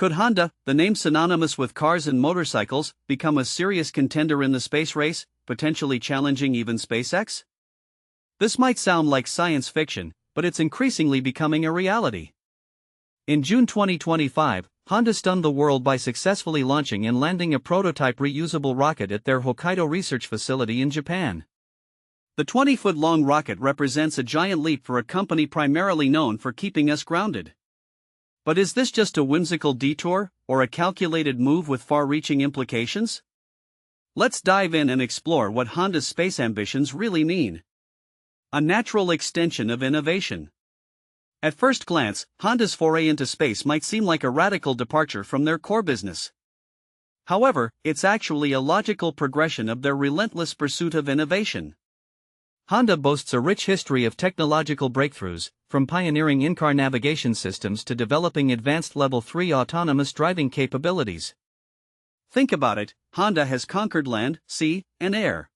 Could Honda, the name synonymous with cars and motorcycles, become a serious contender in the space race, potentially challenging even SpaceX? This might sound like science fiction, but it's increasingly becoming a reality. In June 2025, Honda stunned the world by successfully launching and landing a prototype reusable rocket at their Hokkaido research facility in Japan. The 20-foot-long rocket represents a giant leap for a company primarily known for keeping us grounded. But is this just a whimsical detour, or a calculated move with far-reaching implications? Let's dive in and explore what Honda's space ambitions really mean. A natural extension of innovation. At first glance, Honda's foray into space might seem like a radical departure from their core business. However, it's actually a logical progression of their relentless pursuit of innovation. Honda boasts a rich history of technological breakthroughs, from pioneering in-car navigation systems to developing advanced Level 3 autonomous driving capabilities. Think about it, Honda has conquered land, sea, and air.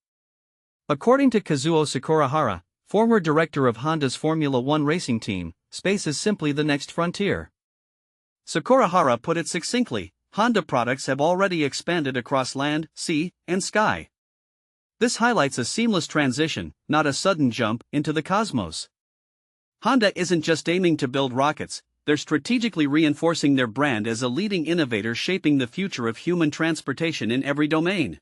According to Kazuo Sakurahara, former director of Honda's Formula One racing team, space is simply the next frontier. Sakurahara put it succinctly, Honda products have already expanded across land, sea, and sky. This highlights a seamless transition, not a sudden jump, into the cosmos. Honda isn't just aiming to build rockets, they're strategically reinforcing their brand as a leading innovator shaping the future of human transportation in every domain.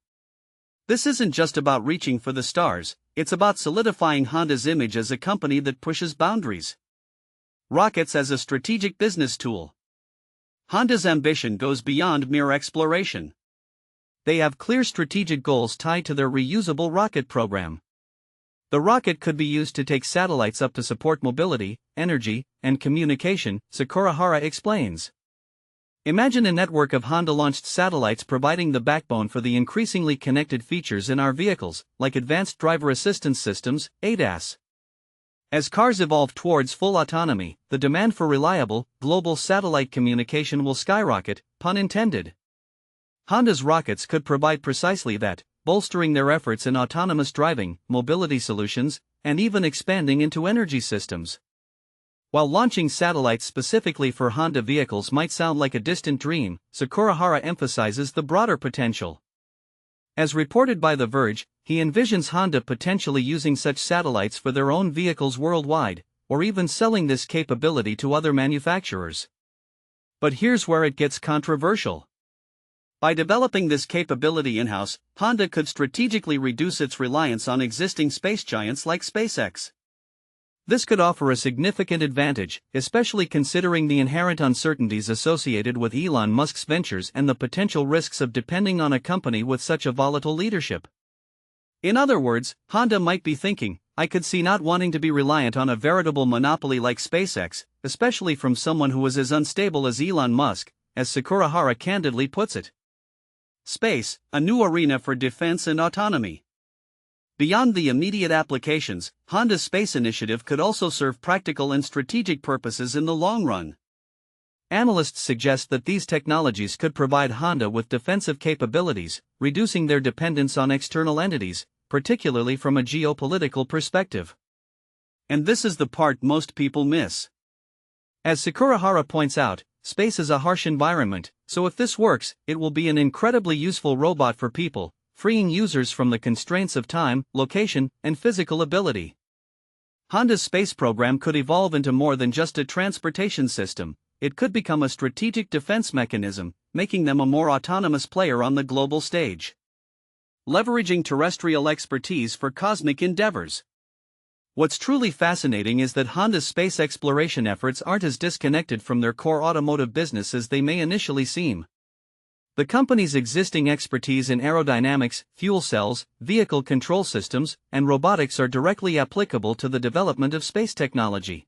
This isn't just about reaching for the stars, it's about solidifying Honda's image as a company that pushes boundaries. Rockets as a strategic business tool. Honda's ambition goes beyond mere exploration. They have clear strategic goals tied to their reusable rocket program. The rocket could be used to take satellites up to support mobility, energy, and communication, Sakurahara explains. Imagine a network of Honda-launched satellites providing the backbone for the increasingly connected features in our vehicles, like advanced driver assistance systems, ADAS. As cars evolve towards full autonomy, the demand for reliable, global satellite communication will skyrocket, pun intended. Honda's rockets could provide precisely that, bolstering their efforts in autonomous driving, mobility solutions, and even expanding into energy systems. While launching satellites specifically for Honda vehicles might sound like a distant dream, Sakurahara emphasizes the broader potential. As reported by The Verge, he envisions Honda potentially using such satellites for their own vehicles worldwide, or even selling this capability to other manufacturers. But here's where it gets controversial. By developing this capability in-house, Honda could strategically reduce its reliance on existing space giants like SpaceX. This could offer a significant advantage, especially considering the inherent uncertainties associated with Elon Musk's ventures and the potential risks of depending on a company with such a volatile leadership. In other words, Honda might be thinking, I could see not wanting to be reliant on a veritable monopoly like SpaceX, especially from someone who is as unstable as Elon Musk, as Sakurahara candidly puts it. Space, a new arena for defense and autonomy. Beyond the immediate applications, Honda's space initiative could also serve practical and strategic purposes in the long run. Analysts suggest that these technologies could provide Honda with defensive capabilities, reducing their dependence on external entities, particularly from a geopolitical perspective. And this is the part most people miss. As Sakurahara points out, space is a harsh environment, so if this works, it will be an incredibly useful robot for people, freeing users from the constraints of time, location, and physical ability. Honda's space program could evolve into more than just a transportation system, it could become a strategic defense mechanism, making them a more autonomous player on the global stage. Leveraging terrestrial expertise for cosmic endeavors. What's truly fascinating is that Honda's space exploration efforts aren't as disconnected from their core automotive business as they may initially seem. The company's existing expertise in aerodynamics, fuel cells, vehicle control systems, and robotics are directly applicable to the development of space technology.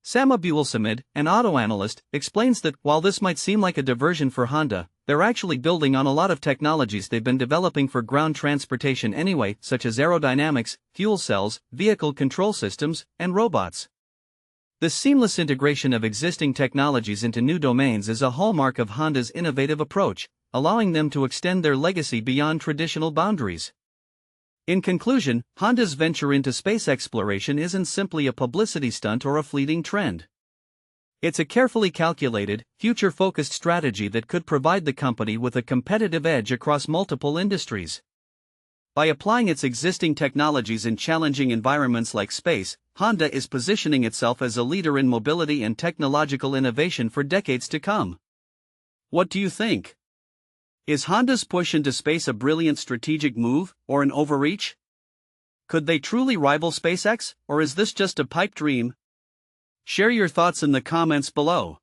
Sam Abulsamid, an auto analyst, explains that while this might seem like a diversion for Honda, they're actually building on a lot of technologies they've been developing for ground transportation anyway, such as aerodynamics, fuel cells, vehicle control systems, and robots. This seamless integration of existing technologies into new domains is a hallmark of Honda's innovative approach, allowing them to extend their legacy beyond traditional boundaries. In conclusion, Honda's venture into space exploration isn't simply a publicity stunt or a fleeting trend. It's a carefully calculated, future-focused strategy that could provide the company with a competitive edge across multiple industries. By applying its existing technologies in challenging environments like space, Honda is positioning itself as a leader in mobility and technological innovation for decades to come. What do you think? Is Honda's push into space a brilliant strategic move, or an overreach? Could they truly rival SpaceX, or is this just a pipe dream? Share your thoughts in the comments below.